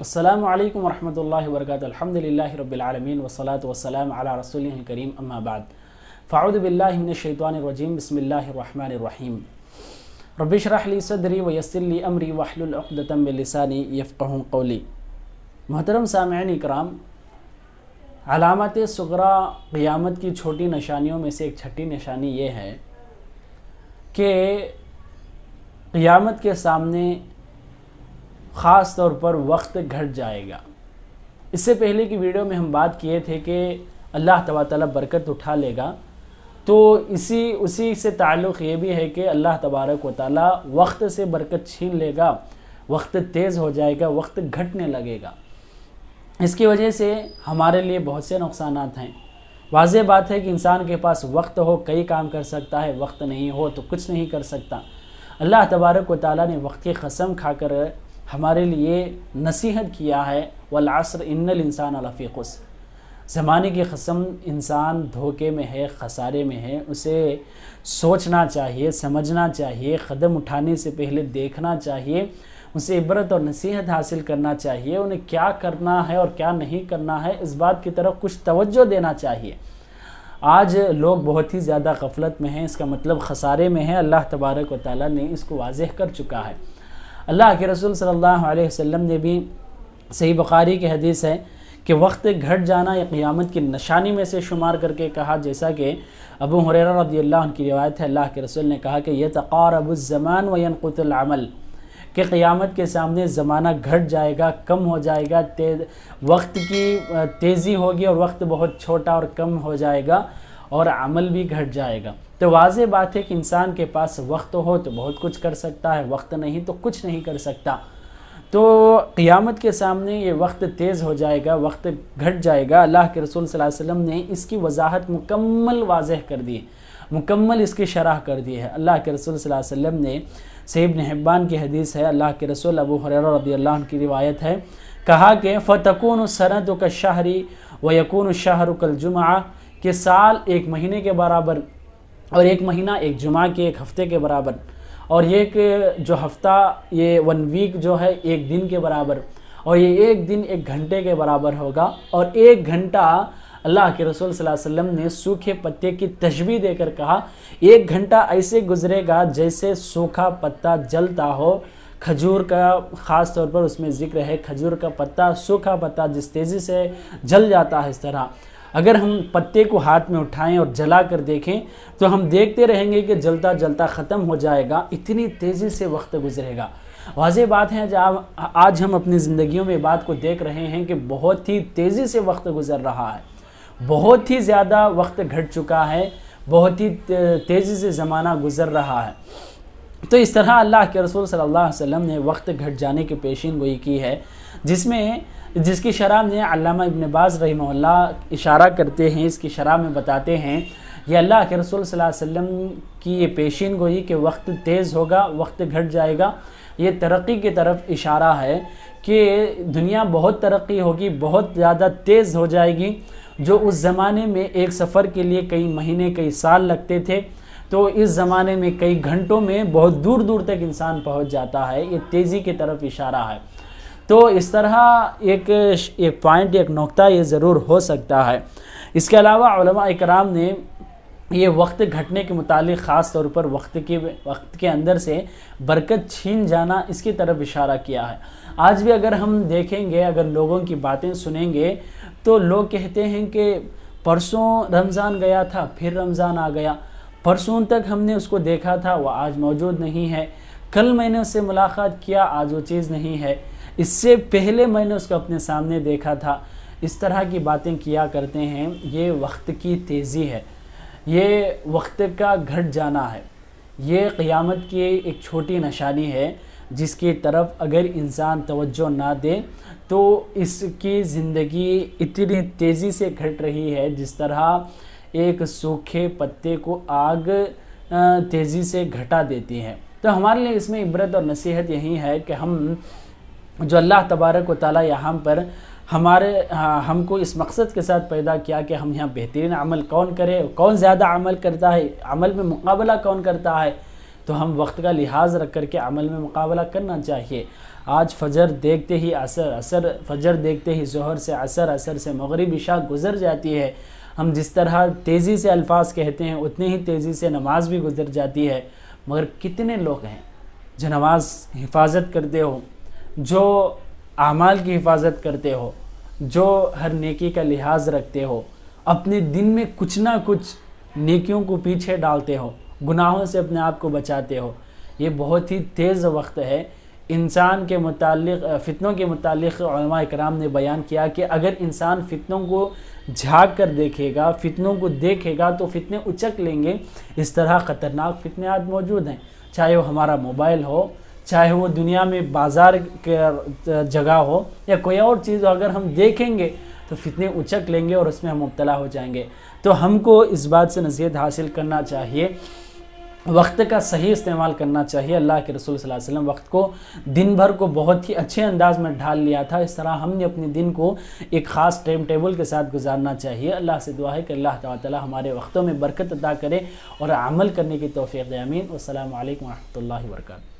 السلام علیکم ورحمۃ اللہ وبرکاتہ۔ الحمد للہ رب العالمین والصلاة والسلام علی رسولہ الکریم، اما بعد فاعوذ باللہ من الشیطان الرجیم، بسم اللہ الرحمن الرحیم۔ رب اشرح لی صدری ویسر لی امری واحلل عقدۃ من لسانی یفقہوا قولی۔ محترم سامعین اکرام، علامات صغریٰ قیامت کی چھوٹی نشانیوں میں سے ایک چھٹی نشانی یہ ہے کہ قیامت کے سامنے خاص طور پر وقت گھٹ جائے گا۔ اس سے پہلے کی ویڈیو میں ہم بات کیے تھے کہ اللہ تبارک تعالیٰ برکت اٹھا لے گا، تو اسی سے تعلق یہ بھی ہے کہ اللہ تبارک و تعالیٰ وقت سے برکت چھین لے گا، وقت تیز ہو جائے گا، وقت گھٹنے لگے گا۔ اس کی وجہ سے ہمارے لیے بہت سے نقصانات ہیں۔ واضح بات ہے کہ انسان کے پاس وقت ہو کئی کام کر سکتا ہے، وقت نہیں ہو تو کچھ نہیں کر سکتا۔ اللہ تبارک و تعالیٰ نے وقت کی قسم کھا کر ہمارے لیے نصیحت کیا ہے، والعصر ان الانسان لفی خسر۔ زمانے کی قسم، انسان دھوکے میں ہے، خسارے میں ہے۔ اسے سوچنا چاہیے، سمجھنا چاہیے، قدم اٹھانے سے پہلے دیکھنا چاہیے، اسے عبرت اور نصیحت حاصل کرنا چاہیے، انہیں کیا کرنا ہے اور کیا نہیں کرنا ہے اس بات کی طرف کچھ توجہ دینا چاہیے۔ آج لوگ بہت ہی زیادہ غفلت میں ہیں، اس کا مطلب خسارے میں ہے۔ اللہ تبارک و تعالیٰ نے اس کو واضح کر چکا ہے۔ اللہ کے رسول صلی اللہ علیہ وسلم نے بھی، صحیح بخاری کی حدیث ہے کہ وقت گھٹ جانا یہ قیامت کی نشانی میں سے شمار کر کے کہا، جیسا کہ ابو ہریرہ رضی اللہ عنہ کی روایت ہے، اللہ کے رسول نے کہا کہ یتقارب الزمان وینقط العمل، کہ قیامت کے سامنے زمانہ گھٹ جائے گا، کم ہو جائے گا، وقت کی تیزی ہوگی اور وقت بہت چھوٹا اور کم ہو جائے گا اور عمل بھی گھٹ جائے گا۔ تو واضح بات ہے کہ انسان کے پاس وقت ہو تو بہت کچھ کر سکتا ہے، وقت نہیں تو کچھ نہیں کر سکتا۔ تو قیامت کے سامنے یہ وقت تیز ہو جائے گا، وقت گھٹ جائے گا۔ اللہ کے رسول صلی اللہ علیہ وسلم نے اس کی وضاحت مکمل واضح کر دی، مکمل اس کی شرح کر دی ہے۔ اللہ کے رسول صلی اللہ علیہ وسلم نے، صحیح ابن حبان کی حدیث ہے، اللہ کے رسول ابو ہریرہ رضی اللہ عنہ کی روایت ہے، کہا کہ فَتَكُونُ السَّنَةُ كَالشَّهْرِ وَيَكُونُ الشَّهْرُ كَالْجُمْعَةِ، کہ سال ایک مہینے کے برابر اور ایک مہینہ ایک جمعہ کے ایک ہفتے کے برابر، اور یہ کہ جو ہفتہ یہ 1 ویک جو ہے ایک دن کے برابر، اور یہ ایک دن ایک گھنٹے کے برابر ہوگا، اور ایک گھنٹہ اللہ کے رسول صلی اللہ علیہ وسلم نے سوکھے پتے کی تشبیہ دے کر کہا، ایک گھنٹہ ایسے گزرے گا جیسے سوکھا پتا جلتا ہو۔ کھجور کا خاص طور پر اس میں ذکر ہے، کھجور کا پتا، سوکھا پتا جس تیزی سے جل جاتا ہے، اس طرح اگر ہم پتے کو ہاتھ میں اٹھائیں اور جلا کر دیکھیں تو ہم دیکھتے رہیں گے کہ جلتا جلتا ختم ہو جائے گا، اتنی تیزی سے وقت گزرے گا۔ واضح بات ہے آج ہم اپنی زندگیوں میں بات کو دیکھ رہے ہیں کہ بہت ہی تیزی سے وقت گزر رہا ہے، بہت ہی زیادہ وقت گھٹ چکا ہے، بہت ہی تیزی سے زمانہ گزر رہا ہے۔ تو اس طرح اللہ کے رسول صلی اللہ علیہ وسلم نے وقت گھٹ جانے کی پیشین گوئی کی ہے، جس کی شرح میں علامہ ابن باز رحمہ اللہ اشارہ کرتے ہیں، اس کی شرح میں بتاتے ہیں، یہ اللہ کے رسول صلی اللہ علیہ وسلم کی یہ پیشین گوئی کہ وقت تیز ہوگا، وقت گھٹ جائے گا، یہ ترقی کی طرف اشارہ ہے کہ دنیا بہت ترقی ہوگی، بہت زیادہ تیز ہو جائے گی۔ جو اس زمانے میں ایک سفر کے لیے کئی مہینے کئی سال لگتے تھے، تو اس زمانے میں کئی گھنٹوں میں بہت دور دور تک انسان پہنچ جاتا ہے۔ یہ تیزی کی طرف اشارہ ہے۔ تو اس طرح ایک پوائنٹ، ایک نقطہ یہ ضرور ہو سکتا ہے۔ اس کے علاوہ علماء اکرام نے یہ وقت گھٹنے کے متعلق خاص طور پر وقت کے اندر سے برکت چھین جانا، اس کی طرف اشارہ کیا ہے۔ آج بھی اگر ہم دیکھیں گے، اگر لوگوں کی باتیں سنیں گے تو لوگ کہتے ہیں کہ پرسوں رمضان گیا تھا، پھر رمضان آ گیا، پرسوں تک ہم نے اس کو دیکھا تھا، وہ آج موجود نہیں ہے، کل میں نے اس سے ملاقات کیا، آج وہ چیز نہیں ہے، اس سے پہلے میں نے اس کو اپنے سامنے دیکھا تھا۔ اس طرح کی باتیں کیا کرتے ہیں۔ یہ وقت کی تیزی ہے، یہ وقت کا گھٹ جانا ہے، یہ قیامت کی ایک چھوٹی نشانی ہے جس کی طرف اگر انسان توجہ نہ دے تو اس کی زندگی اتنی تیزی سے گھٹ رہی ہے جس طرح ایک سوکھے پتے کو آگ تیزی سے گھٹا دیتی ہے۔ تو ہمارے لیے اس میں عبرت اور نصیحت یہی ہے کہ ہم جو اللہ تبارک و تعالیٰ یہاں پر ہم کو اس مقصد کے ساتھ پیدا کیا کہ ہم یہاں بہترین عمل کون کرے، کون زیادہ عمل کرتا ہے، عمل میں مقابلہ کون کرتا ہے، تو ہم وقت کا لحاظ رکھ کر کے عمل میں مقابلہ کرنا چاہیے۔ آج فجر دیکھتے ہی عصر، فجر دیکھتے ہی ظہر سے عصر، عصر سے مغرب، عشاء گزر جاتی ہے۔ ہم جس طرح تیزی سے الفاظ کہتے ہیں اتنے ہی تیزی سے نماز بھی گزر جاتی ہے، مگر کتنے لوگ ہیں جو نماز حفاظت کرتے ہو، جو اعمال کی حفاظت کرتے ہو، جو ہر نیکی کا لحاظ رکھتے ہو، اپنے دن میں کچھ نہ کچھ نیکیوں کو پیچھے ڈالتے ہو، گناہوں سے اپنے آپ کو بچاتے ہو۔ یہ بہت ہی تیز وقت ہے۔ انسان کے متعلق، فتنوں کے متعلق علماء اکرام نے بیان کیا کہ اگر انسان فتنوں کو جھانک کر دیکھے گا، فتنوں کو دیکھے گا تو فتنے اچک لیں گے۔ اس طرح خطرناک فتنات موجود ہیں، چاہے وہ ہمارا موبائل ہو، چاہے وہ دنیا میں بازار کے جگہ ہو یا کوئی اور چیز ہو، اگر ہم دیکھیں گے تو فتنے اچک لیں گے اور اس میں ہم مبتلا ہو جائیں گے۔ تو ہم کو اس بات سے نصیحت حاصل کرنا چاہیے، وقت کا صحیح استعمال کرنا چاہیے۔ اللہ کے رسول صلی اللہ علیہ وسلم وقت کو دن بھر کو بہت ہی اچھے انداز میں ڈھال لیا تھا، اس طرح ہم نے اپنے دن کو ایک خاص ٹائم ٹیبل کے ساتھ گزارنا چاہیے۔ اللہ سے دعا ہے کہ اللہ تعالیٰ ہمارے وقتوں میں برکت عطا کرے اور عمل کرنے کی توفیق دے، آمین۔ والسلام علیکم ورحمۃ اللہ وبرکاتہ۔